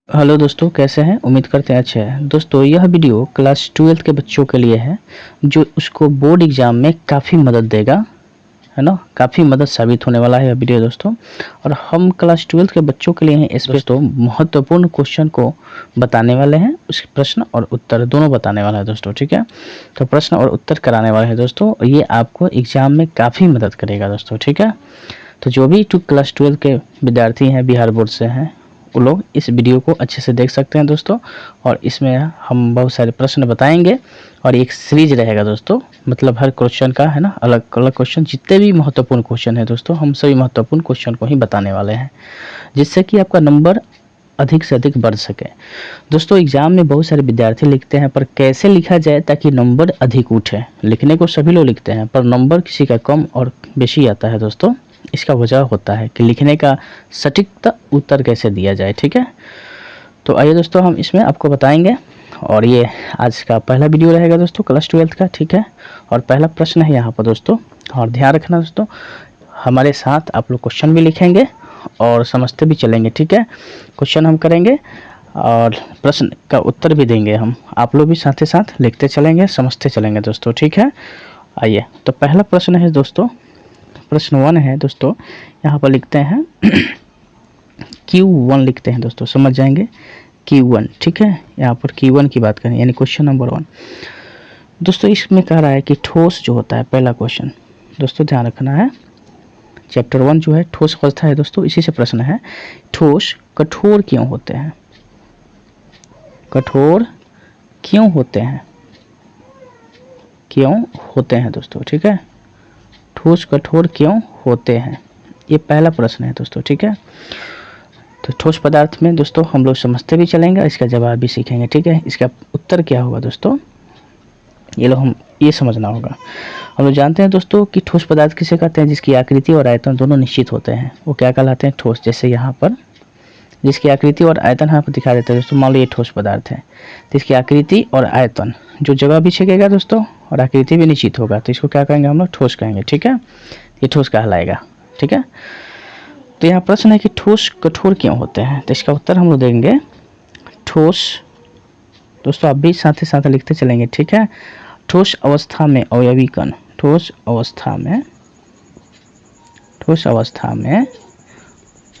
Hello दोस्तों, कैसे हैं? उम्मीद करते हैं अच्छे हैं। दोस्तों, यह वीडियो क्लास 12 के बच्चों के लिए है जो उसको बोर्ड एग्ज़ाम में काफ़ी मदद देगा, है ना? काफ़ी मदद साबित होने वाला है यह वीडियो दोस्तों। और हम क्लास 12 के बच्चों के लिए हैं इस दोस्तों महत्वपूर्ण क्वेश्चन को बताने वाले हैं, उसके प्रश्न और उत्तर दोनों बताने वाला है दोस्तों, ठीक है? तो प्रश्न और उत्तर कराने वाले हैं दोस्तों, ये आपको एग्ज़ाम में काफ़ी मदद करेगा दोस्तों, ठीक है? तो जो भी क्लास 12 के विद्यार्थी हैं, बिहार बोर्ड से हैं, वो लोग इस वीडियो को अच्छे से देख सकते हैं दोस्तों। और इसमें हम बहुत सारे प्रश्न बताएंगे और एक सीरीज रहेगा दोस्तों, मतलब हर क्वेश्चन का, है ना, अलग अलग क्वेश्चन, जितने भी महत्वपूर्ण क्वेश्चन है दोस्तों, हम सभी महत्वपूर्ण क्वेश्चन को ही बताने वाले हैं, जिससे कि आपका नंबर अधिक से अधिक बढ़ सके। दोस्तों, एग्जाम में बहुत सारे विद्यार्थी लिखते हैं, पर कैसे लिखा जाए ताकि नंबर अधिक उठे? लिखने को सभी लोग लिखते हैं, पर नंबर किसी का कम और बेशी आता है दोस्तों। इसका वजह होता है कि लिखने का सटीक उत्तर कैसे दिया जाए, ठीक है? तो आइए दोस्तों, हम इसमें आपको बताएंगे। और ये आज का पहला वीडियो रहेगा दोस्तों क्लास 12 का, ठीक है? और पहला प्रश्न है यहाँ पर दोस्तों, और ध्यान रखना दोस्तों, हमारे साथ आप लोग क्वेश्चन भी लिखेंगे और समझते भी चलेंगे, ठीक है? क्वेश्चन हम करेंगे और प्रश्न का उत्तर भी देंगे हम, आप लोग भी साथ ही साथ लिखते चलेंगे, समझते चलेंगे दोस्तों, ठीक है? आइए, तो पहला प्रश्न है दोस्तों, प्रश्न 1 है दोस्तों, यहाँ पर लिखते हैं Q1 लिखते हैं दोस्तों, समझ जाएंगे Q1, ठीक है? यहाँ पर Q1 की बात करें, यानी क्वेश्चन नंबर 1 दोस्तों। इसमें कह रहा है कि ठोस जो होता है, पहला क्वेश्चन दोस्तों ध्यान रखना है, चैप्टर 1 जो है ठोस अवस्था है दोस्तों, इसी से प्रश्न है, ठोस कठोर क्यों होते हैं? कठोर क्यों होते हैं? क्यों होते हैं दोस्तों, ठीक है? ठोस कठोर क्यों होते हैं, ये पहला प्रश्न है दोस्तों, ठीक है? तो ठोस पदार्थ में दोस्तों हम लोग समझते भी चलेंगे, इसका जवाब भी सीखेंगे, ठीक है? इसका उत्तर क्या होगा दोस्तों, ये समझना होगा। हम लोग जानते हैं दोस्तों कि ठोस पदार्थ किसे कहते हैं? जिसकी आकृति और आयतन दोनों निश्चित होते हैं, वो क्या कहलाते हैं? ठोस। जैसे यहाँ पर जिसकी आकृति और आयतन यहाँ पर दिखा देते हैं दोस्तों, मान लो ये ठोस पदार्थ है, तो इसकी आकृति और आयतन जो जगह भी छेकेगा दोस्तों और आकृति भी निश्चित होगा, तो इसको क्या कहेंगे हम लोग? ठोस कहेंगे, ठीक है? ये ठोस कहलाएगा, ठीक है? तो यहाँ प्रश्न है कि ठोस कठोर क्यों होते हैं, तो इसका उत्तर हम लोग देंगे ठोस। दोस्तों आप भी साथ ही साथ लिखते चलेंगे, ठीक है? ठोस अवस्था में अवयवी कण, ठोस अवस्था में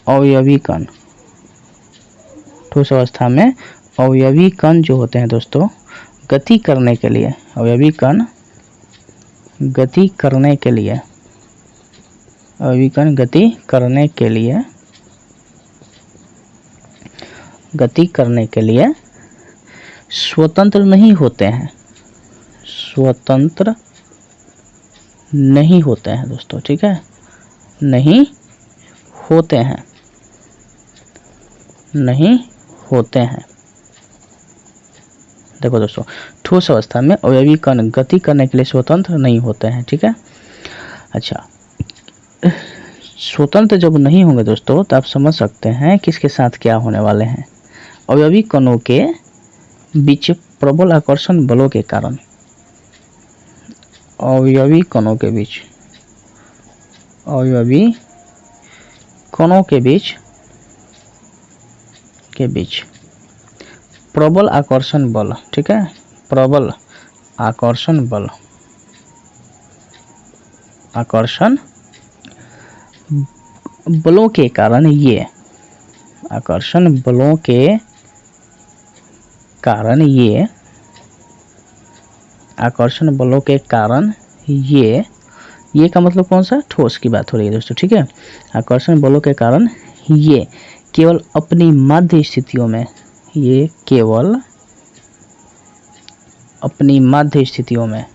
अवयवी कण, ठोस अवस्था में अवयवी कण जो होते हैं दोस्तों, गति करने के लिए, अवयवी कण गति करने के लिए, अवयवी कण गति करने के लिए स्वतंत्र नहीं होते हैं, स्वतंत्र नहीं होते हैं दोस्तों, ठीक है? नहीं होते हैं, नहीं होते हैं। देखो दोस्तों, ठोस अवस्था में अवयवी कण गति करने के लिए स्वतंत्र नहीं होते हैं, ठीक है? अच्छा, स्वतंत्र जब नहीं होंगे दोस्तों, तो आप समझ सकते हैं कि इसके साथ क्या होने वाले हैं। अवयवी कणों के बीच प्रबल आकर्षण बलों के कारण, अवयवी कणों के बीच प्रबल आकर्षण बल, ठीक है? प्रबल आकर्षण बलों के कारण ये आकर्षण बलों के कारण ये का मतलब कौन सा? ठोस की बात हो रही है दोस्तों, ठीक है? आकर्षण बलों के कारण ये केवल अपनी माध्य स्थितियों में, ये केवल अपनी माध्य स्थितियों में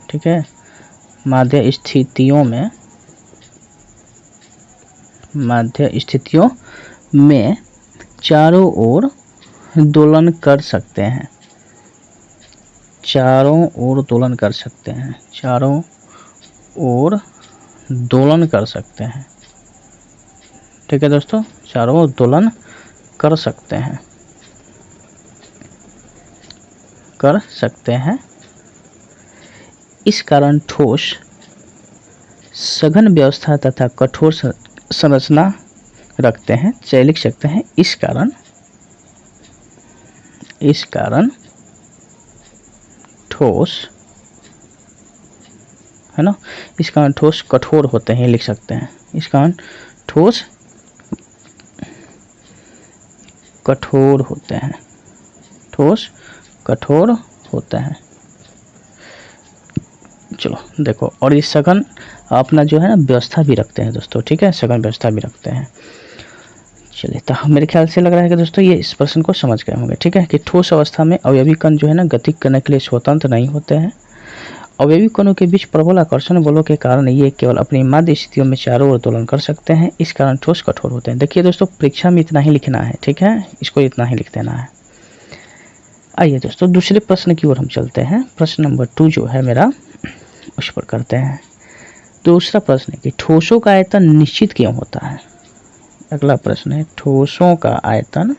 ठीक है? माध्य स्थितियों में चारों ओर दोलन कर सकते हैं, चारों ओर दोलन कर सकते हैं, ठीक है दोस्तों? चारों ओर दोलन कर सकते हैं। इस कारण ठोस सघन व्यवस्था तथा कठोर संरचना रखते हैं। चलिए लिख सकते हैं इस कारण ठोस, है ना, इस कारण ठोस कठोर होते हैं, लिख सकते हैं। इस कारण ठोस कठोर होते हैं, ठोस कठोर होते हैं। चलो देखो, और ये सघन अपना जो है ना व्यवस्था भी रखते हैं दोस्तों, ठीक है, सघन व्यवस्था भी रखते हैं। चलिए, तो मेरे ख्याल से लग रहा है कि दोस्तों ये इस प्रश्न को समझ गए होंगे, ठीक है, कि ठोस अवस्था में अवयवी कण जो है ना गति करने के लिए स्वतंत्र नहीं होते हैं। अवयवी कणों के बीच प्रबल आकर्षण बलों के कारण ये केवल अपनी माध्य स्थितियों में चारों ओर दोलन कर सकते हैं। इस कारण ठोस कठोर होते हैं। देखिए दोस्तों, परीक्षा में इतना ही लिखना है, ठीक है, इसको इतना ही लिख देना है। आइए दोस्तों दूसरे प्रश्न की ओर हम चलते हैं। प्रश्न नंबर 2 जो है मेरा, उस पर करते हैं। दूसरा प्रश्न है कि ठोसों का आयतन निश्चित क्यों होता है। अगला प्रश्न है ठोसों का आयतन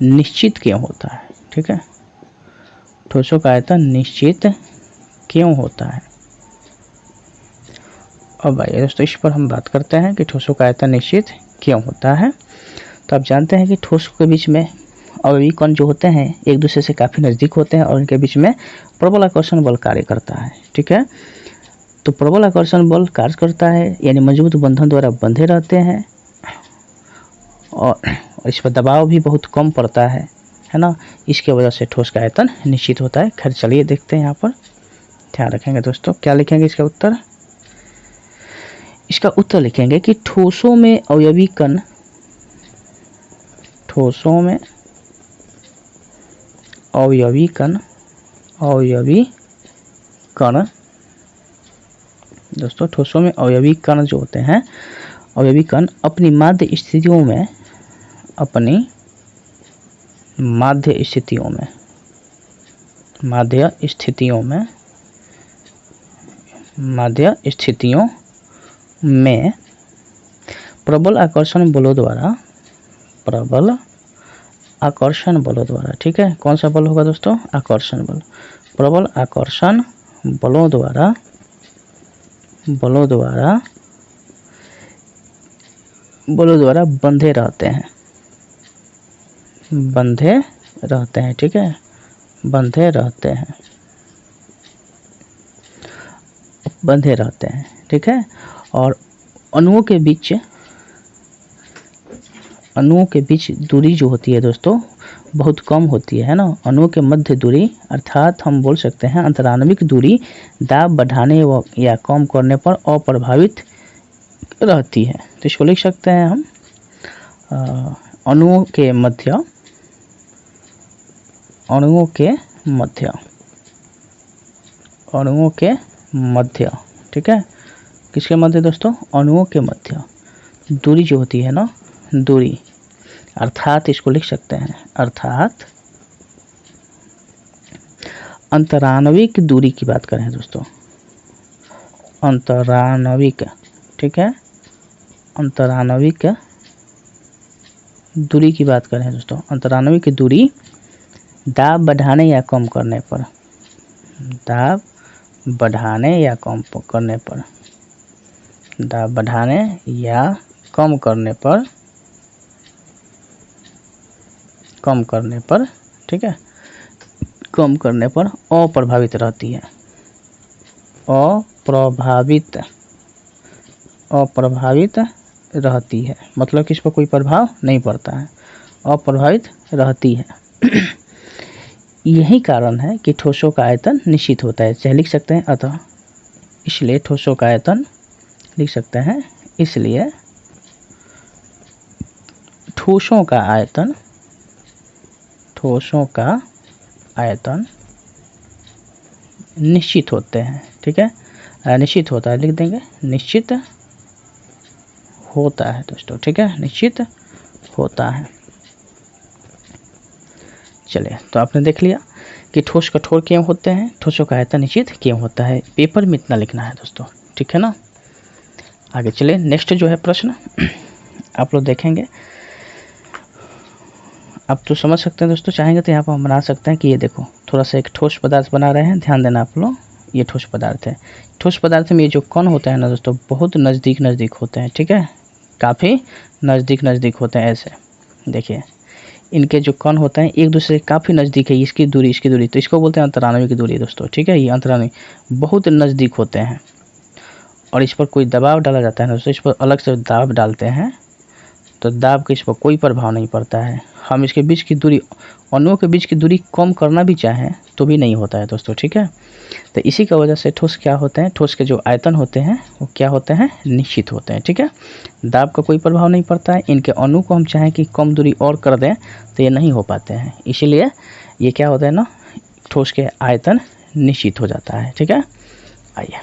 निश्चित क्यों होता है, ठीक है, ठोसों का आयतन निश्चित क्यों होता है। अब आइए दोस्तों इस पर हम बात करते हैं कि ठोसों का आयतन निश्चित क्यों होता है। तो आप जानते हैं कि ठोसों के बीच में अवयवी कण जो होते हैं एक दूसरे से काफ़ी नज़दीक होते हैं और इनके बीच में प्रबल आकर्षण बल कार्य करता है, ठीक है। तो प्रबल आकर्षण बल कार्य करता है, यानी मजबूत बंधन द्वारा बंधे रहते हैं, और इस पर दबाव भी बहुत कम पड़ता है ना। इसके वजह से ठोस का आयतन निश्चित होता है। खैर चलिए देखते हैं, यहाँ पर ध्यान रखेंगे दोस्तों, क्या लिखेंगे इसका उत्तर। इसका उत्तर लिखेंगे कि ठोसों में अवयवी कण दोस्तों, ठोसों में अवयवी कण जो होते हैं, अवयवी कण अपनी माध्य स्थितियों में प्रबल आकर्षण बलों द्वारा, ठीक है, कौन सा बल होगा दोस्तों, आकर्षण बल, प्रबल आकर्षण बलों द्वारा बंधे रहते हैं, ठीक है, बंधे रहते हैं, ठीक है। और अणुओं के बीच दूरी जो होती है दोस्तों बहुत कम होती है ना। अणुओं के मध्य दूरी, अर्थात हम बोल सकते हैं अंतराणविक दूरी, दाब बढ़ाने या कम करने पर अप्रभावित रहती है। तो इसको लिख सकते हैं हम अणुओं के मध्य, ठीक है, किसके मध्य दोस्तों, अणुओं के मध्य दूरी जो होती है ना, दूरी, अर्थात इसको लिख सकते हैं, अर्थात अंतराणविक दूरी की बात करें दोस्तों, अंतराणविक, ठीक है, अंतराणविक दूरी की बात करें दोस्तों, अंतराणविक दूरी दाब बढ़ाने या कम करने पर, दाब बढ़ाने या कम करने पर, ठीक है, कम करने पर अप्रभावित रहती है, अप्रभावित रहती है, मतलब कि इस पर कोई प्रभाव नहीं पड़ता है, अप्रभावित रहती है। यही कारण है कि ठोसों का आयतन निश्चित होता है। चाहे लिख सकते हैं अतः, इसलिए ठोसों का आयतन लिख सकते हैं, इसलिए ठोसों का आयतन निश्चित होते हैं, ठीक है, निश्चित होता है, लिख देंगे निश्चित होता है दोस्तों, ठीक है, निश्चित होता है। चलिए, तो आपने देख लिया कि ठोस कठोर क्यों होते हैं, ठोसों का आयतन निश्चित क्यों होता है। पेपर में इतना लिखना है दोस्तों, ठीक है ना। आगे चलिए, नेक्स्ट जो है प्रश्न आप लोग देखेंगे। आप तो समझ सकते हैं दोस्तों, चाहेंगे तो यहाँ पर हम बना सकते हैं कि ये देखो थोड़ा सा एक ठोस पदार्थ बना रहे हैं, ध्यान देना आप लोग, ये ठोस पदार्थ है। ठोस पदार्थ में ये जो कण होते हैं ना दोस्तों, बहुत नज़दीक होते हैं, ठीक है, काफ़ी नज़दीक होते हैं। ऐसे देखिए इनके जो कण होते हैं एक दूसरे काफ़ी नज़दीक है, इसकी दूरी, तो इसको बोलते हैं अंतरानवी की दूरी दोस्तों, ठीक है, ये अंतरानवी बहुत नज़दीक होते हैं। और इस पर कोई दबाव डाला जाता है दोस्तों, इस पर अलग से दाब डालते हैं, तो दाब का इस पर कोई प्रभाव नहीं पड़ता है। हम इसके बीच की दूरी, अणुओं के बीच की दूरी कम करना भी चाहें तो भी नहीं होता है दोस्तों, ठीक है। तो इसी का वजह से ठोस क्या होते हैं, ठोस के जो आयतन होते हैं वो क्या होते हैं, निश्चित होते हैं, ठीक है। दाब का कोई प्रभाव नहीं पड़ता है। इनके अणु को हम चाहें कि कम दूरी और कर दें तो ये नहीं हो पाते हैं, इसीलिए ये क्या होता है ना, ठोस के आयतन निश्चित हो जाता है, ठीक है। आइए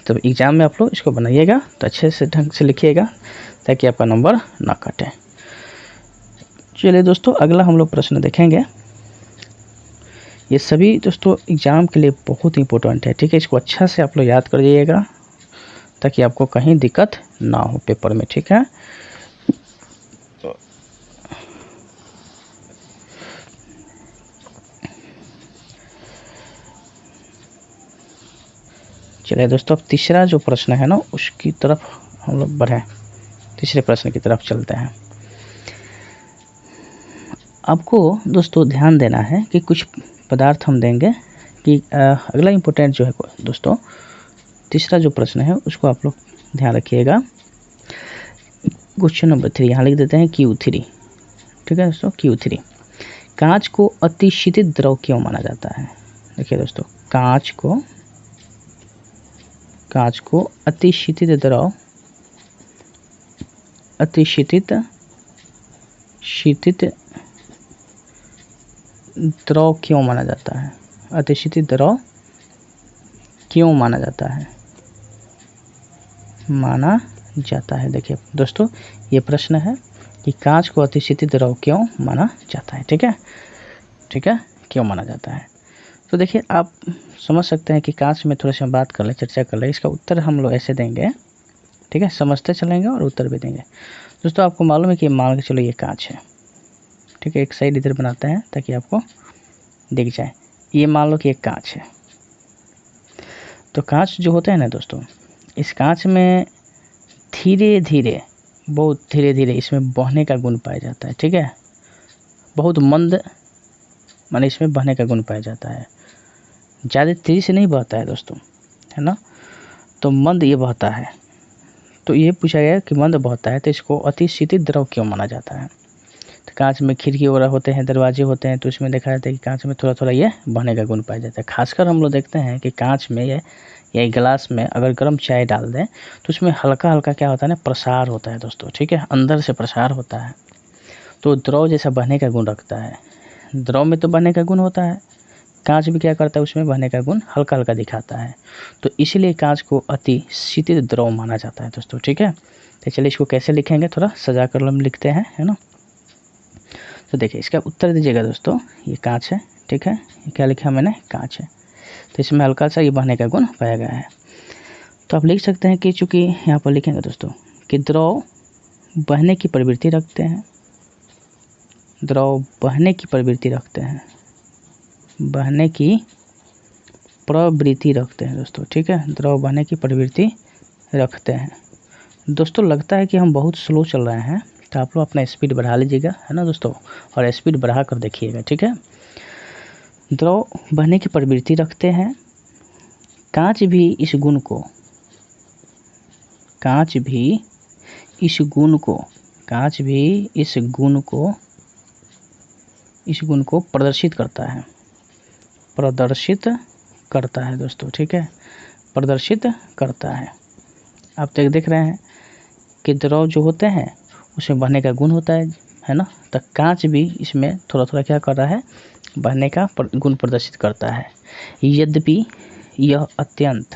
तो एग्ज़ाम में आप लोग इसको बनाइएगा तो अच्छे से ढंग से लिखिएगा ताकि आपका नंबर ना कटे। चलिए दोस्तों अगला हम लोग प्रश्न देखेंगे। ये सभी दोस्तों एग्ज़ाम के लिए बहुत इंपॉर्टेंट है, ठीक है, इसको अच्छा से आप लोग याद कर जाइएगा ताकि आपको कहीं दिक्कत ना हो पेपर में, ठीक है। चलिए दोस्तों अब तीसरा जो प्रश्न है ना उसकी तरफ हम लोग बढ़ें, तीसरे प्रश्न की तरफ चलते हैं। आपको दोस्तों ध्यान देना है कि कुछ पदार्थ हम देंगे कि अगला इम्पोर्टेंट जो है दोस्तों, तीसरा जो प्रश्न है उसको आप लोग ध्यान रखिएगा। क्वेश्चन नंबर 3 यहाँ लिख देते हैं Q3, ठीक है दोस्तों, Q3 कांच को अतिशीतित द्रव क्यों माना जाता है। देखिए दोस्तों कांच को अतिशीतित द्रव, अतिशीतित द्रव क्यों माना जाता है, अतिशीतित द्रव क्यों माना जाता है। देखिए दोस्तों ये प्रश्न है कि कांच को अतिशीतित द्रव क्यों माना जाता है, ठीक है, क्यों माना जाता है। तो देखिए आप समझ सकते हैं कि कांच में थोड़ा सा बात कर लें, चर्चा कर लें, इसका उत्तर हम लोग ऐसे देंगे, ठीक है, समझते चलेंगे और उत्तर भी देंगे। दोस्तों आपको मालूम है कि मान के चलो ये कांच है, ठीक है, एक साइड इधर बनाते हैं ताकि आपको दिख जाए। ये मान लो कि एक कांच है, तो कांच जो होता है ना दोस्तों, इस कांच में बहुत धीरे धीरे इसमें बहने का गुण पाया जाता है, ठीक है, बहुत मंद माने इसमें बहने का गुण पाया जाता है, ज़्यादा तेज़ी से नहीं बहता है दोस्तों, है ना, तो मंद ये बहता है। तो ये पूछा गया कि मंद बहता है तो इसको अतिशीतित द्रव क्यों माना जाता है। तो कांच में खिड़की वगैरह होते हैं, दरवाजे होते हैं, तो इसमें देखा जाता है कि कांच में थोड़ा थोड़ा ये बहने का गुण पाया जाता है। खासकर हम लोग देखते हैं कि कांच में या गिलास में अगर गर्म चाय डाल दें तो उसमें हल्का हल्का क्या होता है ना, प्रसार होता है दोस्तों, ठीक है, अंदर से प्रसार होता है, तो द्रव जैसा बहने का गुण रखता है। द्रव में तो बहने का गुण होता है, कांच भी क्या करता है, उसमें बहने का गुण हल्का हल्का दिखाता है, तो इसीलिए कांच को अतिशीतित द्रव माना जाता है दोस्तों, ठीक है। तो चलिए इसको कैसे लिखेंगे, थोड़ा सजा कर हम लिखते हैं, है ना। तो देखिए इसका उत्तर दीजिएगा दोस्तों, ये कांच है, ठीक है, ये क्या लिखा मैंने, कांच है, तो इसमें हल्का सा ये बहने का गुण पाया गया है। तो आप लिख सकते हैं कि चूँकि यहाँ पर लिखेंगे दोस्तों कि द्रव बहने की प्रवृत्ति रखते हैं, द्रव बहने की प्रवृत्ति रखते हैं, बहने की प्रवृत्ति रखते हैं दोस्तों, ठीक है, द्रव बहने की प्रवृत्ति रखते हैं। दोस्तों लगता है कि हम बहुत स्लो चल रहे हैं, तो आप लोग अपना स्पीड बढ़ा लीजिएगा, है ना दोस्तों, और स्पीड बढ़ा कर देखिएगा, ठीक है। द्रव बहने की प्रवृत्ति रखते हैं, कांच भी इस गुण को प्रदर्शित करता है दोस्तों, ठीक है, प्रदर्शित करता है। आप तक देख रहे हैं कि द्रव जो होते हैं उसमें बहने का गुण होता है ना, तो कांच भी इसमें थोड़ा थोड़ा क्या कर रहा है, बहने का गुण प्रदर्शित करता है। यद्यपि यह अत्यंत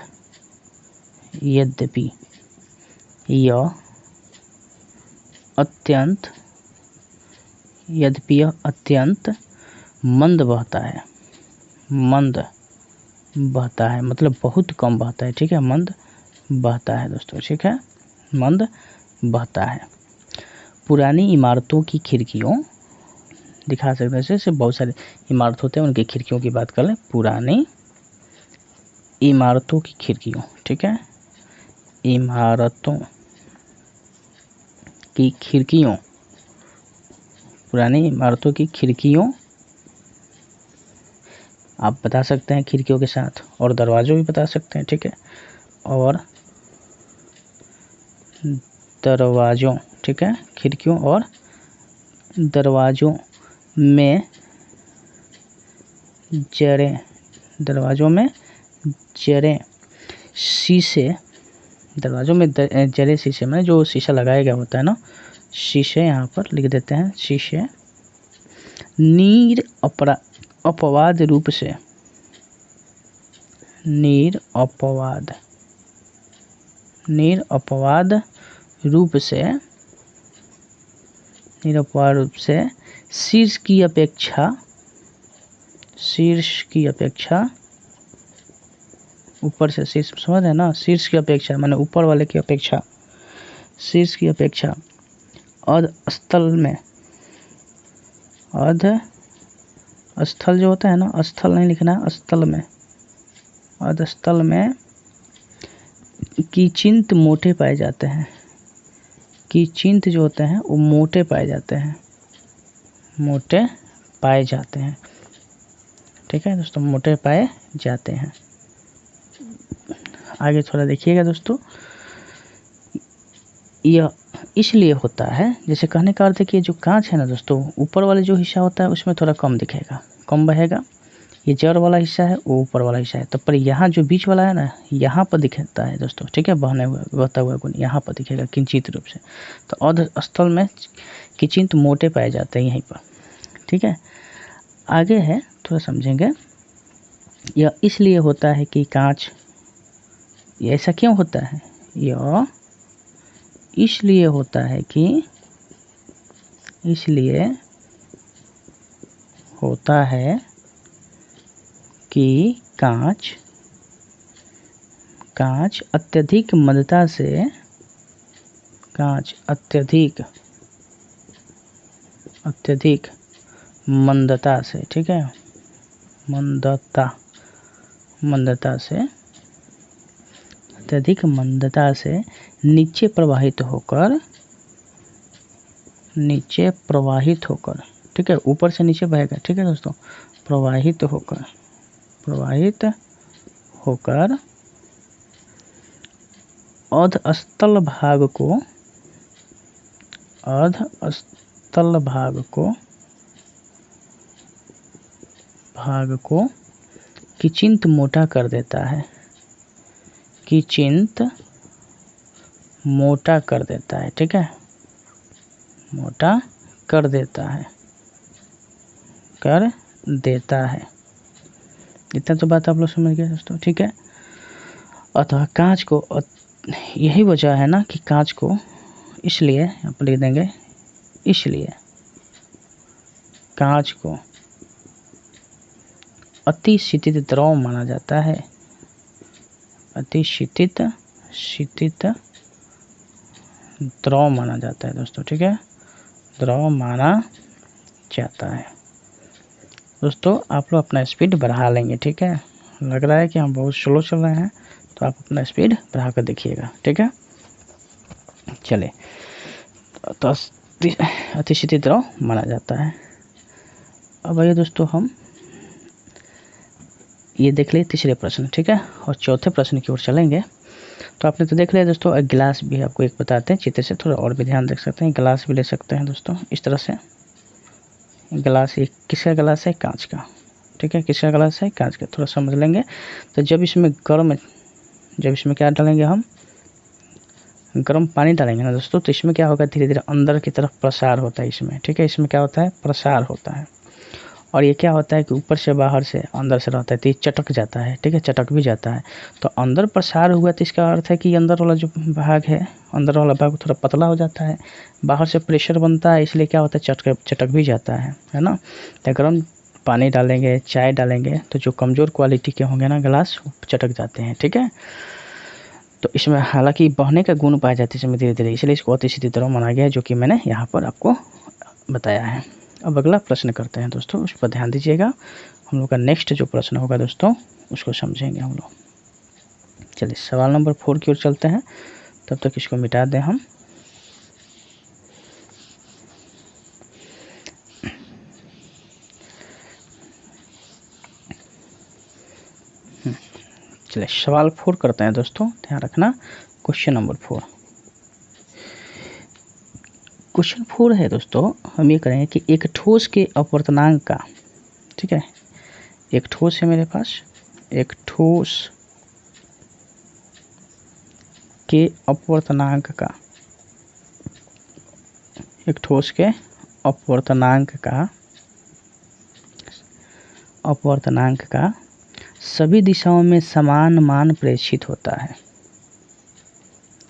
मंद बहता है, मतलब बहुत कम बहता है, ठीक है, मंद बहता है दोस्तों, ठीक है, मंद बहता है। पुरानी इमारतों की खिड़कियों दिखा सकते हैं। जैसे बहुत सारे इमारत होते हैं, उनकी खिड़कियों की बात कर लें, पुरानी इमारतों की खिड़कियों, ठीक है, इमारतों की खिड़कियों, पुरानी इमारतों की खिड़कियों आप बता सकते हैं खिड़कियों के साथ, और दरवाज़ों भी बता सकते हैं, ठीक है, और दरवाज़ों, ठीक है, खिड़कियों और दरवाज़ों में जड़ें, दरवाज़ों में जड़ें शीशे, दरवाज़ों में जड़ें शीशे में जो शीशा लगाया गया होता है ना, शीशे यहाँ पर लिख देते हैं, शीशे अपवाद रूप से, निरपवाद रूप से शीर्ष की अपेक्षा ऊपर से, शीर्ष समझ है ना, शीर्ष की अपेक्षा माने ऊपर वाले की अपेक्षा, शीर्ष की अपेक्षा स्थल जो होता है ना, स्थल नहीं लिखना, स्थल में, स्थल में किंचित मोटे पाए जाते हैं, किंचित जो होते हैं वो मोटे पाए जाते हैं, मोटे पाए जाते हैं, ठीक है दोस्तों, मोटे पाए जाते हैं। आगे थोड़ा देखिएगा दोस्तों, यह इसलिए होता है, जैसे कहने का अर्थ है कि जो कांच है ना दोस्तों, ऊपर वाले जो हिस्सा होता है उसमें थोड़ा कम दिखेगा, कम बहेगा, ये जड़ वाला हिस्सा है वो ऊपर वाला हिस्सा है, तो पर यहाँ जो बीच वाला है ना, यहाँ पर दिखता है दोस्तों, ठीक है, बहता हुआ गुण यहाँ पर दिखेगा किंचित रूप से, तो अर्ध स्थल में किंचित मोटे पाए जाते हैं यहीं पर, ठीक है। आगे है थोड़ा समझेंगे, यह इसलिए होता है कि कांच, ये ऐसा क्यों होता है, यह इसलिए होता है कि, इसलिए होता है कि कांच अत्यधिक मंदता से, कांच अत्यधिक मंदता से, ठीक है, मंदता से, अत्यधिक मंदता से नीचे प्रवाहित होकर, ठीक है, ऊपर से नीचे बहेगा, ठीक है दोस्तों, प्रवाहित होकर अधस्तल भाग को किंचित मोटा कर देता है, किंचित मोटा कर देता है, ठीक है, मोटा कर देता है, इतना तो बात आप लोग समझ गए दोस्तों, ठीक है। अतः कांच को, यही वजह है ना कि कांच को, इसलिए यहाँ पर लिख देंगे, इसलिए कांच को अति शीतित द्रव माना जाता है, अति शीतित द्रव माना जाता है दोस्तों, ठीक है, द्रव माना जाता है। दोस्तों आप लोग अपना स्पीड बढ़ा लेंगे, ठीक है, लग रहा है कि हम बहुत स्लो चल रहे हैं, तो आप अपना स्पीड बढ़ा कर देखिएगा, ठीक है। चले, तो अति शीतित द्रव माना जाता है। अब आइए दोस्तों हम ये देख लिए तीसरे प्रश्न, ठीक है, और चौथे प्रश्न की ओर चलेंगे। तो आपने तो देख लिया दोस्तों, गिलास भी आपको एक बताते हैं चित्र से, थोड़ा और भी ध्यान रख सकते हैं, गिलास भी ले सकते हैं दोस्तों इस तरह से, गिलास, ये किसका गिलास है, कांच का, ठीक है, किसका गिलास है, कांच का, थोड़ा समझ लेंगे। तो जब इसमें क्या डालेंगे, हम गर्म पानी डालेंगे ना दोस्तों, तो इसमें क्या होगा, धीरे धीरे अंदर की तरफ प्रसार होता है इसमें, ठीक है, इसमें क्या होता है, प्रसार होता है, और ये क्या होता है कि ऊपर से बाहर से अंदर से रहता है, तो ये चटक जाता है, ठीक है, चटक भी जाता है, तो अंदर प्रसार हुआ तो इसका अर्थ है कि अंदर वाला जो भाग है, अंदर वाला भाग थोड़ा पतला हो जाता है, बाहर से प्रेशर बनता है, इसलिए क्या होता है, चटक भी जाता है ना। तो गर्म पानी डालेंगे, चाय डालेंगे, तो जो कमज़ोर क्वालिटी के होंगे ना गिलास, चटक जाते हैं, ठीक है। तो इसमें हालांकि बहने का गुण पाया जाता है इसमें धीरे धीरे, इसलिए इसको अति शीतित द्रव माना गया है, जो कि मैंने यहाँ पर आपको बताया है। अब अगला प्रश्न करते हैं दोस्तों, उस पर ध्यान दीजिएगा। हम लोग का नेक्स्ट जो प्रश्न होगा दोस्तों उसको समझेंगे हम लोग। चलिए सवाल नंबर 4 की ओर चलते हैं, तब तक इसको मिटा दें हम। चलिए सवाल 4 करते हैं दोस्तों, ध्यान रखना। क्वेश्चन नंबर 4, क्वेश्चन 4 है दोस्तों, हम ये करेंगे कि एक ठोस के अपवर्तनांक का, ठीक है, एक ठोस है मेरे पास, एक ठोस के अपवर्तनांक का, एक ठोस के अपवर्तनांक का सभी दिशाओं में समान मान प्रेषित होता है।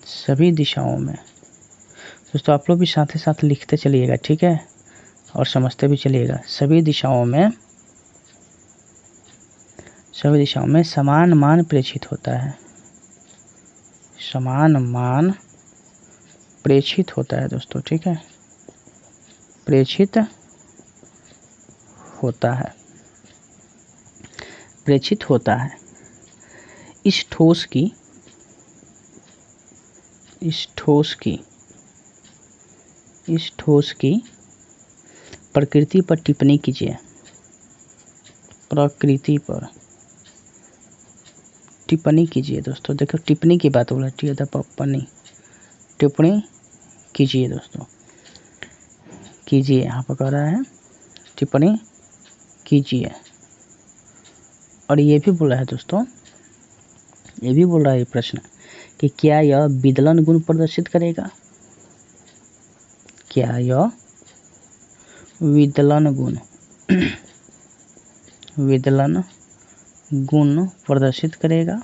सभी दिशाओं में दोस्तों, आप लोग भी साथ ही साथ लिखते चलिएगा, ठीक है, और समझते भी चलिएगा। सभी दिशाओं में समान मान प्रेषित होता है, समान मान प्रेषित होता है दोस्तों, ठीक है, प्रेषित होता है। इस ठोस की प्रकृति पर टिप्पणी कीजिए। प्रकृति पर टिप्पणी कीजिए दोस्तों। देखो टिप्पणी की बात बोल रही है, टिप्पणी कीजिए दोस्तों, कीजिए, यहाँ पर कह रहा है टिप्पणी कीजिए। और ये भी बोला है दोस्तों, ये भी बोल रहा है ये प्रश्न कि क्या यह विदलन गुण प्रदर्शित करेगा, क्या यह विदलन गुण प्रदर्शित करेगा,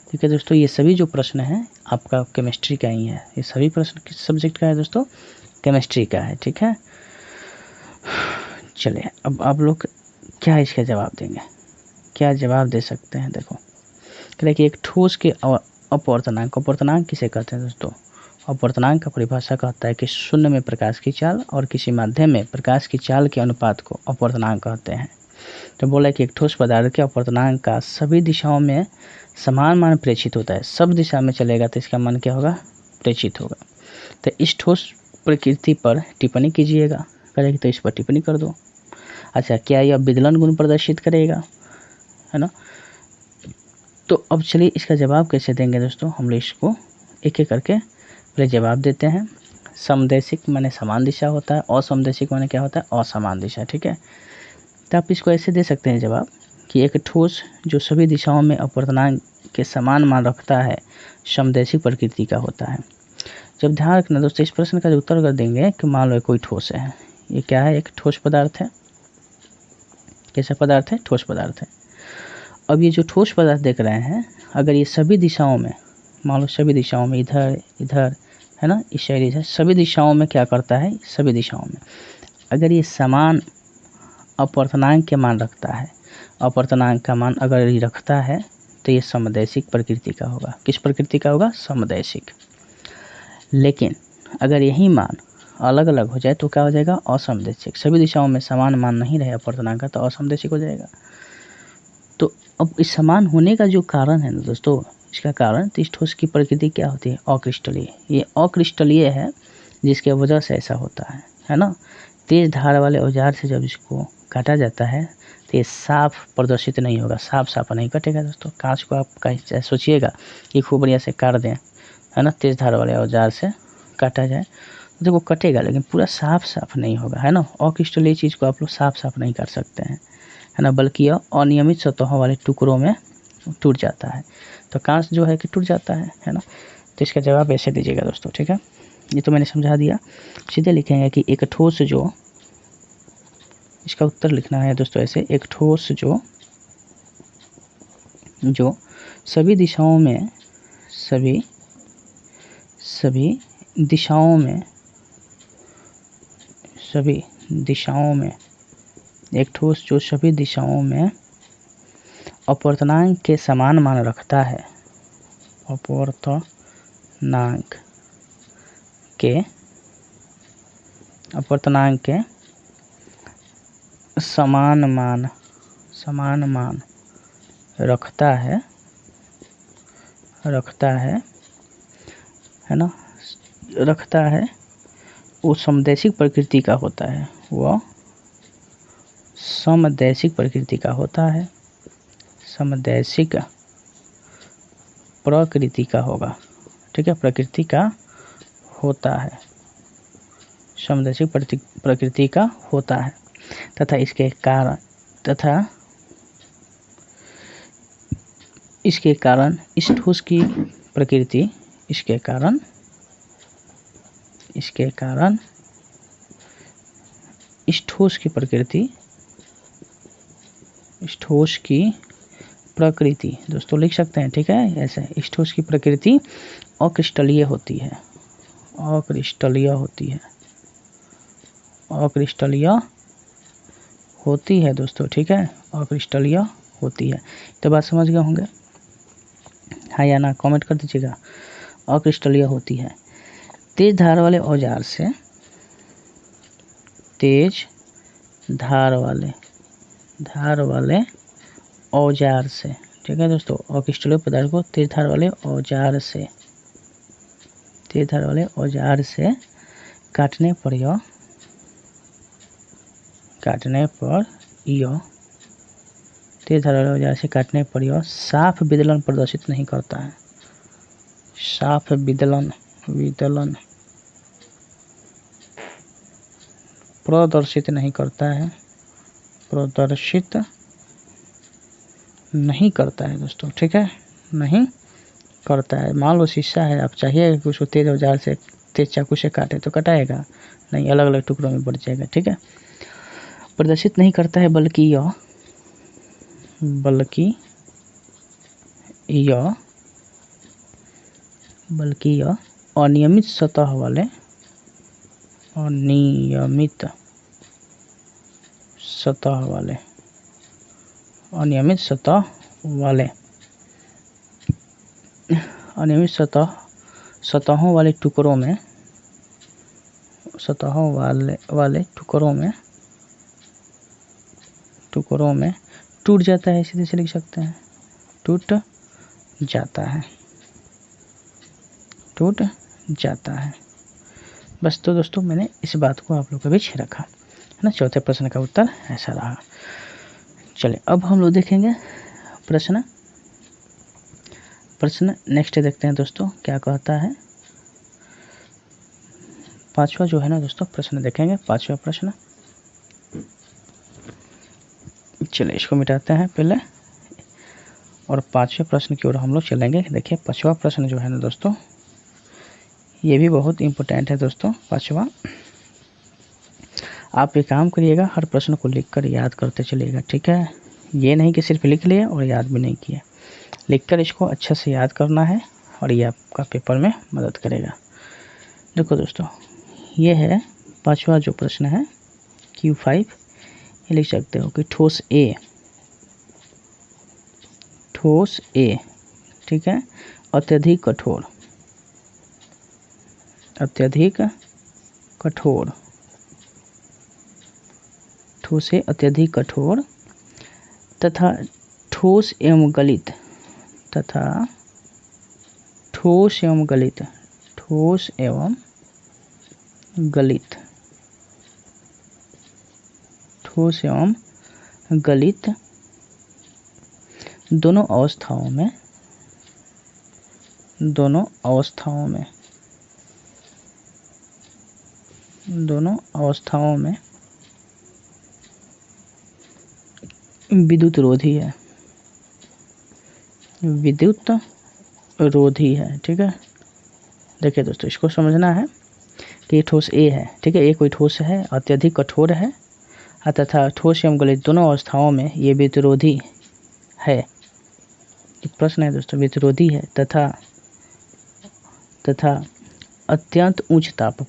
ठीक है दोस्तों। ये सभी जो प्रश्न हैं आपका केमिस्ट्री का ही है, ये सभी प्रश्न किस सब्जेक्ट का है दोस्तों, केमिस्ट्री का है, ठीक है। चलिए अब आप लोग क्या इसका जवाब देंगे, क्या जवाब दे सकते हैं। देखो कह रहे कि एक ठोस के अपवर्तनांक किसे कहते हैं दोस्तों, अपवर्तनांक का परिभाषा कहता है कि शून्य में प्रकाश की चाल और किसी माध्यम में प्रकाश की चाल के अनुपात को अपवर्तनांक कहते हैं। तो बोला कि एक ठोस पदार्थ के अपवर्तनांक का सभी दिशाओं में समान मान प्रेषित होता है। सब दिशा में चलेगा तो इसका मान क्या होगा, प्रेषित होगा। तो इस ठोस प्रकृति पर टिप्पणी कीजिएगा, करेगी तो इस पर टिप्पणी कर दो। अच्छा, क्या यह विदलन गुण प्रदर्शित करेगा, है ना। तो अब चलिए इसका जवाब कैसे देंगे दोस्तों, हम लोग इसको एक एक करके पहले जवाब देते हैं। समदैशिक माने समान दिशा होता है, असमदैशिक माने क्या होता है, असमान दिशा, ठीक है। तो आप इसको ऐसे दे सकते हैं जवाब कि एक ठोस जो सभी दिशाओं में अपवर्तनांक के समान मान रखता है समदैशिक प्रकृति का होता है। जब ध्यान रखना दोस्तों, इस प्रश्न का जो उत्तर कर देंगे कि मान लो कोई ठोस है, ये क्या है, एक ठोस पदार्थ है। कैसा पदार्थ है, ठोस पदार्थ है। अब ये जो ठोस पदार्थ देख रहे हैं, अगर ये सभी दिशाओं में, मान लो सभी दिशाओं में, इधर इधर, है ना, इस साइड इधर, सभी दिशाओं में क्या करता है, सभी दिशाओं में अगर ये समान अपवर्तनांक के मान रखता है, अपवर्तनांक का मान अगर ये रखता है तो ये समदैशिक प्रकृति का होगा। किस प्रकृति का होगा, समदैशिक। लेकिन अगर यही मान अलग अलग हो जाए तो क्या हो जाएगा, असमदैशिक। सभी दिशाओं में समान मान नहीं रहे अपवर्तनांक का तो असमदैशिक हो जाएगा। तो अब इस समान होने का जो कारण है ना दोस्तों, इसका कारण, तो इस ठोस की प्रकृति क्या होती है, अक्रिस्टलीय। ये अक्रिस्टलीय है जिसके वजह से ऐसा होता है ना। तेज धार वाले औजार से जब इसको काटा जाता है तो ये साफ प्रदर्शित नहीं होगा, साफ नहीं कटेगा दोस्तों। कांच को आप कहीं सोचिएगा कि खूब बढ़िया से काट दें, है ना, तेज धार वाले औजार से काटा जाए तो देखो कटेगा, लेकिन पूरा साफ नहीं होगा, है ना। अक्रिस्टलीय चीज़ को आप लोग साफ नहीं कर सकते हैं, है ना, बल्कि यह अनियमित सतहों वाले टुकड़ों में टूट जाता है। तो कांच जो है कि टूट जाता है ना। तो इसका जवाब ऐसे दीजिएगा दोस्तों, ठीक है। ये तो मैंने समझा दिया। सीधे लिखेंगे कि एक ठोस जो, इसका उत्तर लिखना है दोस्तों ऐसे, एक ठोस जो सभी दिशाओं में, सभी दिशाओं में, एक ठोस जो सभी दिशाओं में अपवर्तनांक के समान मान रखता है, अपवर्तनांक के समान मान रखता है ना, रखता है, वो समदैशिक प्रकृति का होता है, वो समदैशिक प्रकृति का होता है, समदैशिक प्रकृति का होगा, ठीक है, प्रकृति का होता है, समदैशिक प्रकृति का होता है तथा इसके कारण इस ठोस की प्रकृति, इसके कारण इस ठोस की प्रकृति दोस्तों लिख सकते हैं, ठीक है, ऐसे इस ठोस की प्रकृति अक्रिस्टलीय होती है, अक्रिस्टलीय होती है दोस्तों, ठीक है, अक्रिस्टलीय होती है। तो बात समझ गए होंगे, हाँ या ना कमेंट कर दीजिएगा। अक्रिस्टलीय होती है। तेज धार वाले औजार से, तेज धार वाले औजार से, ठीक है दोस्तों, अक्रिस्टलीय पदार्थ को तेज धार वाले औजार से काटने पर यह तेज धार वाले औजार से काटने पर यह साफ विदलन प्रदर्शित नहीं करता है, साफ विदलन प्रदर्शित नहीं करता है दोस्तों, ठीक है, नहीं करता है। मान लो शीशा है, आप चाहिए कि उसको तेज औजार से, तेज चाकू से काटे तो कटाएगा नहीं, अलग अलग टुकड़ों में बढ़ जाएगा, ठीक है। प्रदर्शित नहीं करता है, बल्कि यह अनियमित सतह वाले सतहों वाले टुकड़ों में टूट जाता है, सीधे से लिख सकते हैं, टूट जाता है। बस तो दोस्तों मैंने इस बात को आप लोग के बीच रखा है ना। चौथे प्रश्न का उत्तर ऐसा रहा। चलिए अब हम लोग देखेंगे प्रश्न नेक्स्ट देखते हैं दोस्तों क्या कहता है। पांचवा जो है ना दोस्तों प्रश्न देखेंगे, पांचवा प्रश्न। चलिए इसको मिटाते हैं पहले और पांचवें प्रश्न की ओर हम लोग चलेंगे। देखिए पांचवा प्रश्न जो है ना दोस्तों, ये भी बहुत इम्पोर्टेंट है दोस्तों। पांचवा, आप एक काम करिएगा, हर प्रश्न को लिखकर याद करते चलिएगा, ठीक है। ये नहीं कि सिर्फ लिख लिए और याद भी नहीं किया, लिखकर इसको अच्छे से याद करना है और ये आपका पेपर में मदद करेगा। देखो दोस्तों, ये है पांचवा जो प्रश्न है Q5, ये लिख सकते हो कि ठोस A, ठीक है, अत्यधिक कठोर, ठोस A अत्यधिक कठोर तथा ठोस एवं गलित दोनों अवस्थाओं में विद्युत रोधी है, ठीक है। देखिए दोस्तों, इसको समझना है कि ये ठोस A है, ठीक है, ये कोई ठोस है, अत्यधिक कठोर है तथा ठोस एवं गलित दोनों अवस्थाओं में ये विद्युतरोधी है। एक प्रश्न है दोस्तों, विद्युतरोधी है तथा अत्यंत उच्च ताप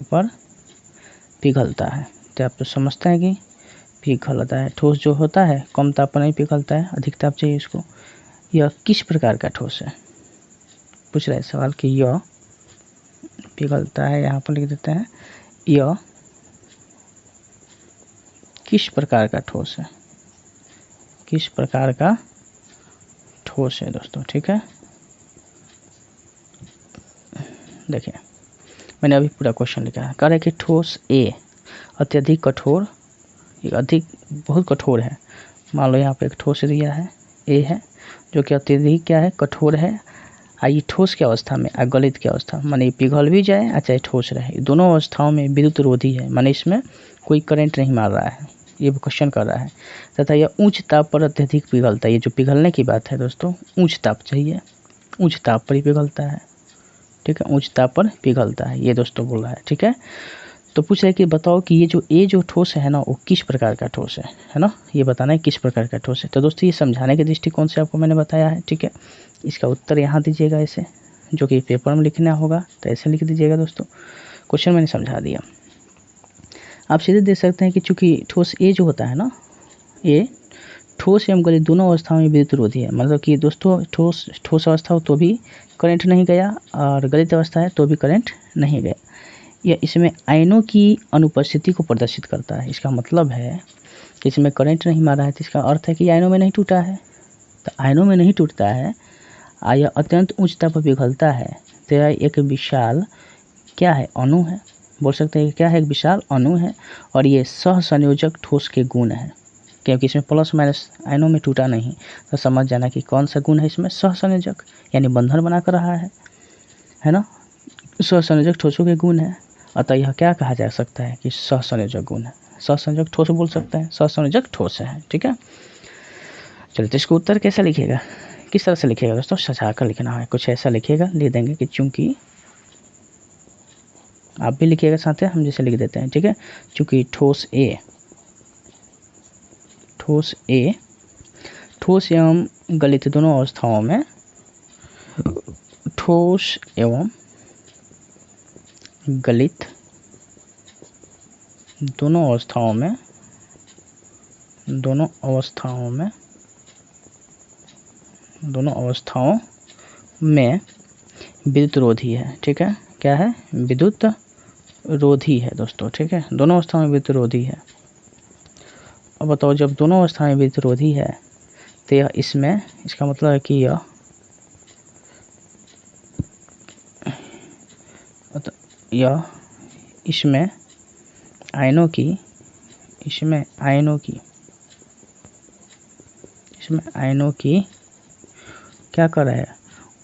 पर पिघलता है। तो आप तो समझते हैं कि पिघलता है। ठोस जो होता है कम ताप पर नहीं पिघलता है, अधिक ताप चाहिए इसको। यह किस प्रकार का ठोस है, पूछ रहा है सवाल कि यह पिघलता है, यहाँ पर लिख देते हैं यह किस प्रकार का ठोस है, किस प्रकार का ठोस है दोस्तों। ठीक है, देखिए मैंने अभी पूरा क्वेश्चन लिखा है। कह रहा है कि ठोस ए अत्यधिक कठोर, अधिक बहुत कठोर है। मान लो यहाँ पे एक ठोस दिया है ए है, जो कि अत्यधिक क्या है, कठोर है। ये ठोस की अवस्था में गलित की अवस्था, माने पिघल भी जाए चाहे ठोस रहे, दोनों अवस्थाओं में विद्युत रोधी है, माने इसमें कोई करंट नहीं मार रहा है, ये क्वेश्चन कर रहा है। तथा यह उच्च ताप पर अत्यधिक पिघलता है। ये जो पिघलने की बात है दोस्तों, उच्च ताप चाहिए, उच्च ताप पर ही पिघलता है। ठीक है, उच्च ताप पर पिघलता है, ये दोस्तों बोल रहा है। ठीक है, तो पूछ रहा है कि बताओ कि ये जो ठोस है ना, वो किस प्रकार का ठोस है ना, ये बताना है किस प्रकार का ठोस है। तो दोस्तों ये समझाने के दृष्टिकोण से आपको मैंने बताया है। ठीक है, इसका उत्तर यहाँ दीजिएगा ऐसे, जो कि पेपर में लिखना होगा तो ऐसे लिख दीजिएगा दोस्तों। क्वेश्चन मैंने समझा दिया। आप सीधे देख सकते हैं कि चूंकि ठोस ए जो होता है ना, ये ठोस एवं गलित दोनों अवस्थाओं में विद्युत रोधी है। मतलब कि दोस्तों ठोस अवस्था हो तो भी करंट नहीं गया, और गलित अवस्था है तो भी करंट नहीं गया। यह इसमें आयनों की अनुपस्थिति को प्रदर्शित करता है। इसका मतलब है कि इसमें करंट नहीं मारा है, तो इसका अर्थ है कि आयनों में नहीं टूटा है। तो आयनों में नहीं टूटता है, यह अत्यंत उच्च ताप पर पिघलता है। तो यह एक विशाल क्या है, अणु है, बोल सकते हैं क्या है, एक विशाल अणु है। और ये सहसंयोजक ठोस के गुण है, क्योंकि इसमें प्लस माइनस आयनों में टूटा नहीं। तो समझ जाना कि कौन सा गुण है इसमें, सहसंयोजक, यानी बंधन बना कर रहा है ना, सहसंयोजक ठोसों के गुण है। अतः यह क्या कहा जा सकता है कि सहसंयोजक गुण है, सहसंयोजक ठोस बोल सकते हैं, सहसंयोजक ठोस है। ठीक है, चलिए तो इसको उत्तर कैसा लिखिएगा, किस तरह से लिखिएगा दोस्तों, सजा कर लिखना है, कुछ ऐसा लिखिएगा, लिख देंगे कि चूंकि, आप भी लिखिएगा साथ में, हम जैसे लिख देते हैं। ठीक है, चूंकि ठोस ए ठोस एवं गलित दोनों अवस्थाओं में, ठोस एवं गलित दोनों अवस्थाओं में विद्युत रोधी है। ठीक है, क्या है, विद्युत रोधी है दोस्तों। ठीक है, दोनों अवस्थाओं में विद्युत रोधी है। अब बताओ, जब दोनों अवस्थाएं में विद्युत रोधी है तो यह इसमें, इसका मतलब है कि यह इसमें आयनों की क्या कर रहा है,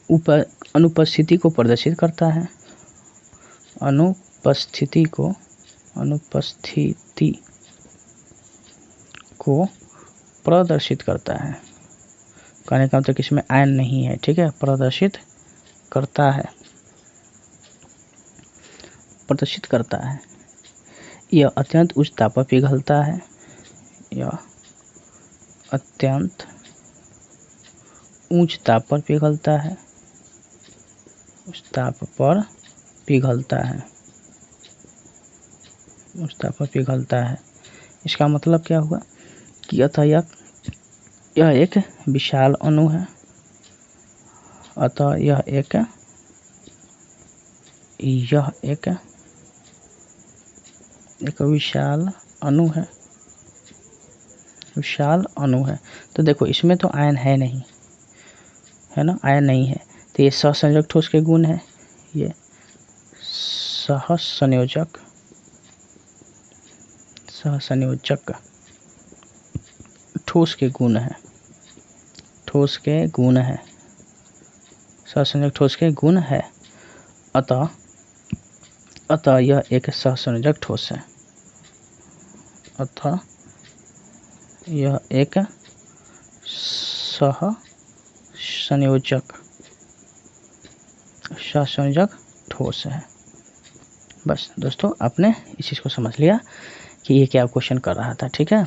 ऊपर अनुपस्थिति को प्रदर्शित करता है, अनुपस्थिति को प्रदर्शित करता है। कहने का मतलब कि इसमें आयन नहीं है। ठीक है, प्रदर्शित करता है। यह अत्यंत उच्च ताप पर पिघलता है, यह अत्यंत उच्च ताप पर पिघलता है, उच्च ताप पर पिघलता है। इसका मतलब क्या हुआ कि अतः यह एक विशाल अणु है, अतः यह एक विशाल अणु है। तो देखो इसमें तो आयन है नहीं, है ना, आयन नहीं है, तो ये सहसंयोजक ठोस के गुण है, ये सहसंयोजक ठोस के गुण है, सहसंयोजक ठोस के गुण है। अतः यह एक सहसंयोजक ठोस है, अतः यह एक सहसंयोजक ठोस है। बस दोस्तों, आपने इस चीज़ को समझ लिया कि ये क्या क्वेश्चन कर रहा था। ठीक है,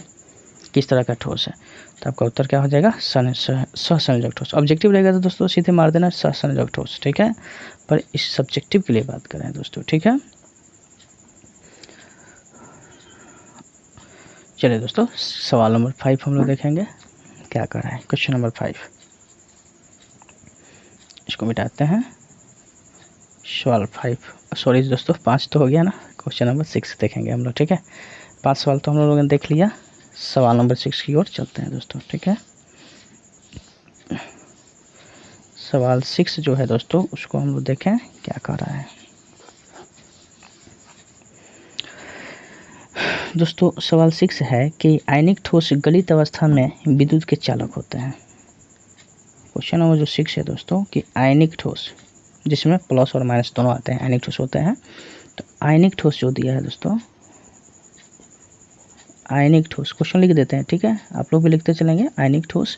किस तरह का ठोस है, तो आपका उत्तर क्या हो जाएगा, सहसंयोजक ठोस। ऑब्जेक्टिव रहेगा तो दोस्तों सीधे मार देना सहसंयोजक ठोस। ठीक है, पर इस सब्जेक्टिव के लिए बात करें दोस्तों। ठीक है, चलिए दोस्तों, सवाल नंबर 5 हम लोग देखेंगे क्या कर रहा है। क्वेश्चन नंबर 5, इसको मिटाते हैं। सवाल 5, सॉरी दोस्तों 5 तो हो गया ना, क्वेश्चन नंबर 6 देखेंगे हम लोग, ठीक है। 5 सवाल तो हम लोगों ने देख लिया, सवाल नंबर 6 की ओर चलते हैं दोस्तों, ठीक है। सवाल 6 जो है दोस्तों, उसको हम लोग देखें क्या कर रहा है। दोस्तों सवाल 6 है कि आयनिक ठोस गलित अवस्था में विद्युत के चालक होते हैं। क्वेश्चन नंबर जो 6 है दोस्तों कि आयनिक ठोस, जिसमें प्लस और माइनस दोनों आते हैं, आयनिक ठोस होते हैं। तो आयनिक ठोस जो दिया है दोस्तों, आयनिक ठोस क्वेश्चन लिख देते हैं, ठीक है। आप लोग भी लिखते चलेंगे। आयनिक ठोस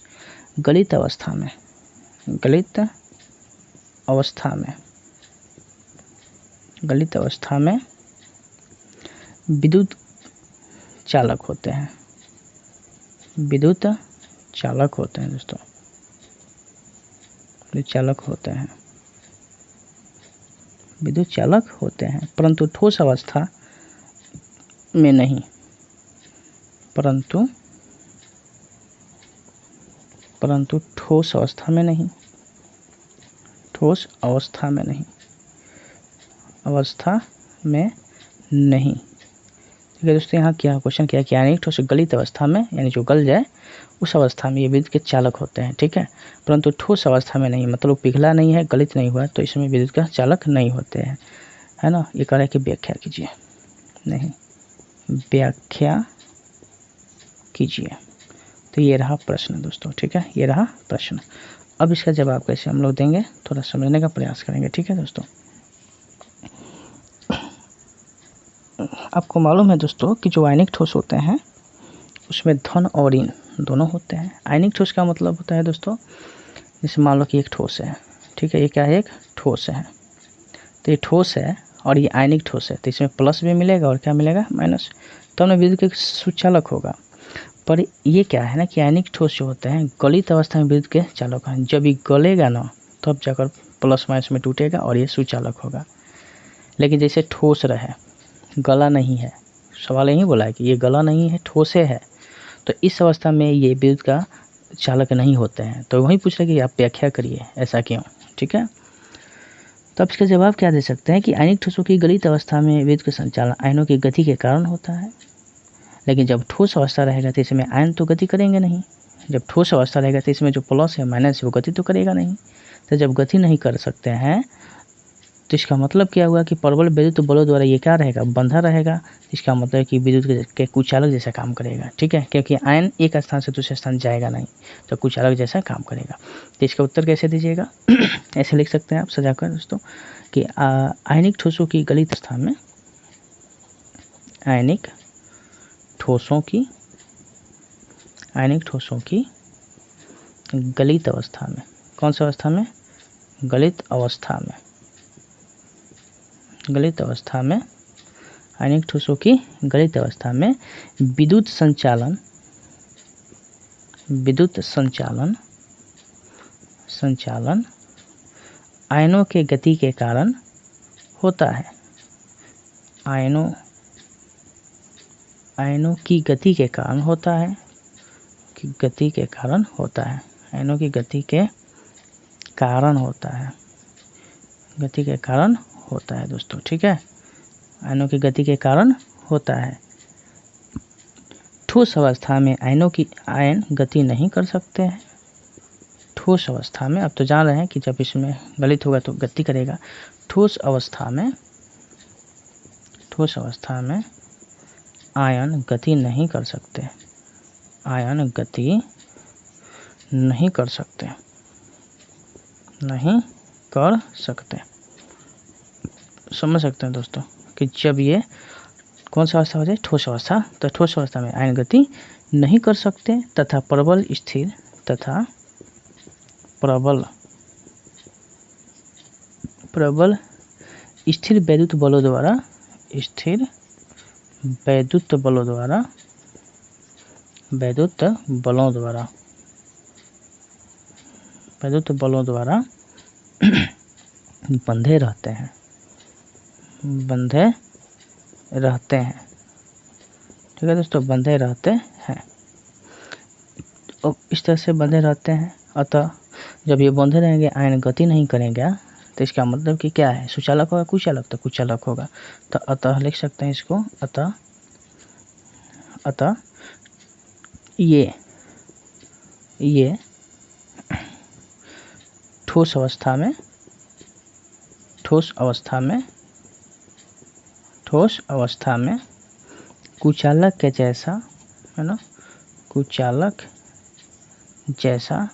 गलित अवस्था में, गलित अवस्था में, गलित अवस्था में विद्युत चालक होते हैं, विद्युत चालक होते हैं दोस्तों, विद्युत चालक होते हैं, विद्युत चालक होते हैं, परंतु ठोस अवस्था में नहीं, परंतु ठोस अवस्था में नहीं, ठोस अवस्था में नहीं, अवस्था में नहीं, ठीक है दोस्तों। यहाँ क्या क्वेश्चन किया कि आयनिक ठोस गलित अवस्था में, यानी जो गल जाए उस अवस्था में ये विद्युत के चालक होते हैं, ठीक है। परंतु ठोस अवस्था में नहीं, मतलब पिघला नहीं है, गलित नहीं हुआ, तो इसमें विद्युत का चालक नहीं होते हैं, है ना। ये कह रहा है कि व्याख्या कीजिए, नहीं व्याख्या कीजिए। तो ये रहा प्रश्न दोस्तों, ठीक है, ये रहा प्रश्न। अब इसका जवाब कैसे हम लोग देंगे, थोड़ा समझने का प्रयास करेंगे, ठीक है दोस्तों। आपको मालूम है दोस्तों कि जो आयनिक ठोस होते हैं उसमें धन और ऋण दोनों होते हैं। आयनिक ठोस का मतलब होता है दोस्तों, जैसे मान लो कि एक ठोस है, ठीक है, ये क्या है, एक ठोस है। तो ये ठोस है और ये आयनिक ठोस है, तो इसमें प्लस भी मिलेगा और क्या मिलेगा, माइनस, तब ना विद्युत के सुचालक होगा। पर ये क्या है ना कि आयनिक ठोस जो होते हैं गलित अवस्था में विद्युत के चालक हैं। जब ये गलेगा ना तब जाकर प्लस माइनस में टूटेगा और ये सुचालक होगा। लेकिन जैसे ठोस रहे, गला नहीं है, सवाल यही बोला है कि ये गला नहीं है, ठोसे है, तो इस अवस्था में ये विद्युत का चालक नहीं होते हैं। तो वही पूछ रहे कि आप व्याख्या करिए ऐसा क्यों, ठीक है। तो आप इसका जवाब क्या दे सकते हैं कि आयनिक ठोसों की गलित अवस्था में विद्युत का संचालन आयनों की गति के कारण होता है। लेकिन जब ठोस अवस्था रहेगा तो इसमें आयन तो गति करेंगे नहीं। जब ठोस अवस्था रहेगा तो इसमें जो प्लस है माइनस है वो गति तो करेगा नहीं। तो जब गति नहीं कर सकते हैं तो इसका मतलब क्या हुआ कि प्रबल विद्युत बलों द्वारा ये क्या रहेगा, बंधा रहेगा। इसका मतलब है कि विद्युत के कुचालक जैसा काम करेगा, ठीक है, क्योंकि आयन एक स्थान से दूसरे स्थान जाएगा नहीं, तो कुचालक जैसा काम करेगा। तो इसका उत्तर कैसे दीजिएगा ऐसे लिख सकते हैं आप सजाकर दोस्तों कि आयनिक ठोसों की गलित अवस्था में, आयनिक ठोसों की, आयनिक ठोसों की गलित अवस्था में, कौन सी अवस्था में, गलित अवस्था में, गलित अवस्था में, आयनिक ठोसों की गलित अवस्था में विद्युत संचालन, विद्युत संचालन, संचालन आयनों के गति के कारण होता है। आयनों, आयनों की गति के कारण होता है, कि गति के कारण होता है, आयनों की गति के कारण होता है, गति के कारण होता है दोस्तों, ठीक है, आयनों की गति के कारण होता है। ठोस अवस्था में आयनों की, आयन गति नहीं कर सकते हैं। ठोस अवस्था में, अब तो जान रहे हैं कि जब इसमें गलित होगा तो गति करेगा। ठोस अवस्था में, ठोस अवस्था में आयन गति नहीं कर सकते, आयन गति नहीं कर सकते, नहीं कर सकते। समझ सकते हैं दोस्तों कि जब ये कौन सा अवस्था हो जाए, ठोस अवस्था, तो ठोस अवस्था में आयन गति नहीं कर सकते तथा प्रबल स्थिर, तथा प्रबल, प्रबल स्थिर वैद्युत बलों द्वारा, स्थिर वैद्युत बलों द्वारा, वैद्युत बलों द्वारा, वैद्युत बलों द्वारा बंधे रहते हैं, बंधे रहते हैं, ठीक है दोस्तों, बंधे रहते हैं। और इस तरह से बंधे रहते हैं, अतः जब ये बंधे रहेंगे, आयन गति नहीं करेंगे, तो इसका मतलब कि क्या है, सुचालक होगा कुचालक, तो कुचालक होगा। तो अतः लिख सकते हैं इसको, अतः ये ठोस अवस्था में कुचालक के जैसा, है ना, कुचालक जैसा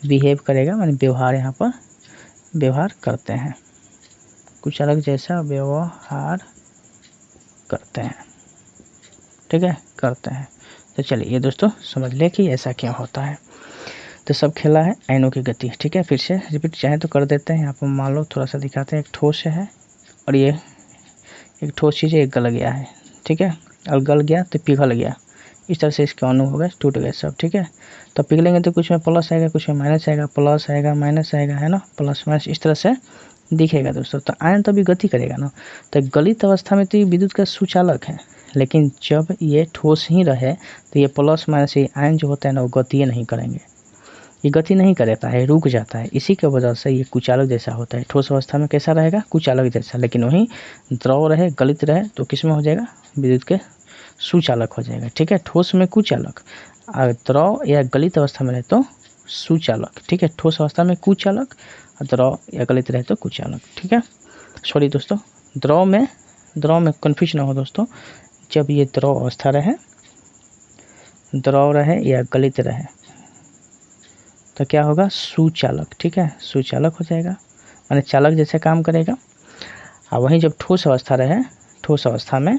बिहेव करेगा, माने व्यवहार, यहाँ पर व्यवहार करते हैं, कुचालक जैसा व्यवहार करते हैं, ठीक है, करते हैं। तो चलिए ये दोस्तों समझ ले कि ऐसा क्यों होता है। तो सब खेला है आयनों की गति, ठीक है। फिर से रिपीट चाहे तो कर देते हैं। यहाँ पर मान लो थोड़ा सा दिखाते हैं, एक ठोस है और ये एक ठोस चीज़ है, एक गल गया है, ठीक है, और गल गया तो पिघल गया, इस तरह से इसके अणु हो गए, टूट गए सब, ठीक है। तो पिघलेंगे तो कुछ में प्लस आएगा, कुछ में माइनस आएगा, प्लस आएगा माइनस आएगा, है ना, प्लस माइनस इस तरह से दिखेगा दोस्तों। तो आयन तो भी गति करेगा ना। तो गलित अवस्था में तो ये विद्युत का सुचालक है, लेकिन जब ये ठोस ही रहे तो ये प्लस माइनस ये आयन जो होता है ना, वो गति नहीं करेंगे, ये गति नहीं करता है, रुक जाता है। इसी के वजह से ये कुचालक जैसा होता है। ठोस अवस्था में कैसा रहेगा, कुचालक जैसा, लेकिन वहीं द्रव रहे, गलित रहे तो किसमें हो जाएगा, विद्युत के सुचालक हो जाएगा, ठीक है। ठोस में कुचालक, और द्रव या गलित अवस्था में रहे तो सुचालक, ठीक है। ठोस अवस्था में कुचालक, द्रव या गलित रहे तो कुचालक, ठीक है। सॉरी दोस्तों, द्रव में कन्फ्यूज ना हो दोस्तों, जब ये द्रव अवस्था रहे, द्रव रहे या गलित रहे तो क्या होगा, सुचालक, ठीक है, सुचालक हो जाएगा, माने चालक जैसे काम करेगा। और वहीं जब ठोस अवस्था रहे, ठोस अवस्था में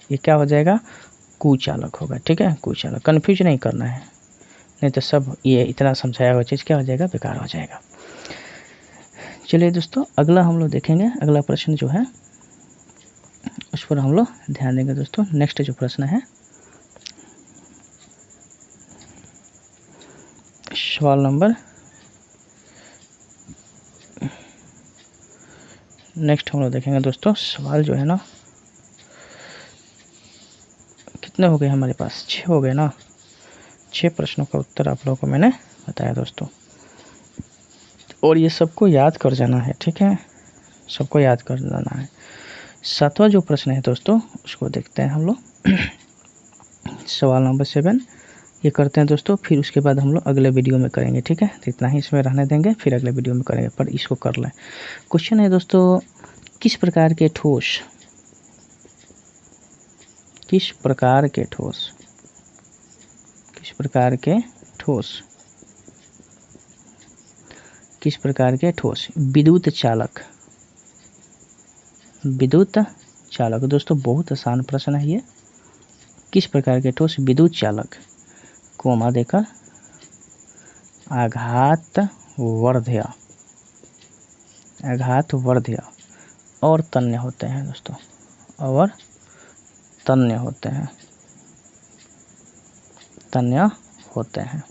ये क्या हो जाएगा, कुचालक होगा, ठीक है, कुचालक। कन्फ्यूज नहीं करना है, नहीं तो सब ये इतना समझाया हुआ चीज़ क्या हो जाएगा, बेकार हो जाएगा। चलिए दोस्तों अगला हम लोग देखेंगे, अगला प्रश्न जो है उस पर हम लोग ध्यान देंगे दोस्तों। नेक्स्ट जो प्रश्न है, सवाल नंबर नेक्स्ट हम लोग देखेंगे दोस्तों। सवाल जो है ना, कितने हो गए हमारे पास, 6 हो गए ना। 6 प्रश्नों का उत्तर आप लोगों को मैंने बताया दोस्तों, और ये सबको याद कर जाना है, ठीक है, सबको याद कर जाना है। 7वां जो प्रश्न है दोस्तों उसको देखते हैं हम लोग। सवाल नंबर 7 ये करते हैं दोस्तों, फिर उसके बाद हम लोग अगले वीडियो में करेंगे, ठीक है। तो इतना ही इसमें रहने देंगे, फिर अगले वीडियो में करेंगे, पर इसको कर लें। क्वेश्चन है दोस्तों, किस प्रकार के ठोस विद्युत चालक दोस्तों, बहुत आसान प्रश्न है ये। किस प्रकार के ठोस विद्युत चालक, कोमा देकर, आघात वर्ध्य और तन्य होते हैं दोस्तों, और तन्य होते हैं।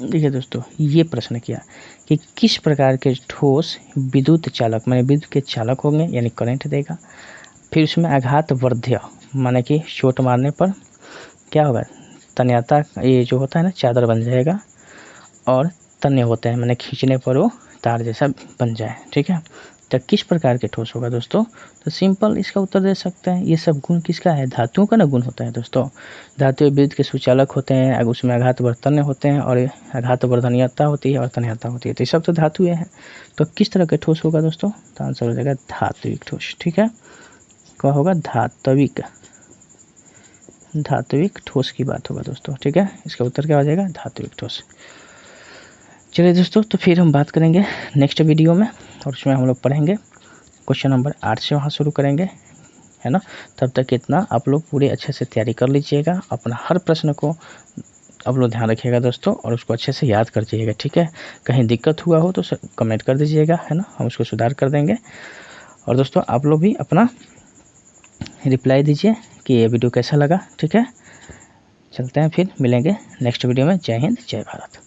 देखिए दोस्तों, ये प्रश्न किया कि किस प्रकार के ठोस विद्युत चालक, माने विद्युत के चालक होंगे, यानी करंट देगा। फिर उसमें आघात वर्ध्य, माने कि चोट मारने पर क्या होगा, तन्यता, ये जो होता है ना, चादर बन जाएगा। और तन्य होते हैं, माने खींचने पर वो तार जैसा बन जाए, ठीक है। तो किस प्रकार के ठोस होगा दोस्तों, तो सिंपल इसका उत्तर दे सकते हैं। ये सब गुण किसका है, धातुओं का ना गुण होता है दोस्तों। धातु विद्युत के सुचालक होते हैं, उसमें आघात वर्तन्य होते हैं, और आघात वर्धनीयता होती है और तन्यता होती है। तो ये सब तो धातुएं हैं। तो किस तरह के ठोस होगा दोस्तों, तो आंसर हो जाएगा धात्विक ठोस, ठीक है। क्या होगा, धात्विक ठोस की बात होगा दोस्तों, ठीक है। इसका उत्तर क्या हो जाएगा, धात्विक ठोस। चलिए दोस्तों, तो फिर हम बात करेंगे नेक्स्ट वीडियो में, और उसमें हम लोग पढ़ेंगे क्वेश्चन नंबर 8 से वहाँ शुरू करेंगे, है ना। तब तक इतना आप लोग पूरे अच्छे से तैयारी कर लीजिएगा। अपना हर प्रश्न को आप लोग ध्यान रखिएगा दोस्तों, और उसको अच्छे से याद कर जाइएगा, ठीक है। कहीं दिक्कत हुआ हो तो कमेंट कर दीजिएगा, है ना, हम उसको सुधार कर देंगे। और दोस्तों आप लोग भी अपना रिप्लाई दीजिए कि ये वीडियो कैसा लगा, ठीक है। चलते हैं, फिर मिलेंगे नेक्स्ट वीडियो में। जय हिंद, जय भारत।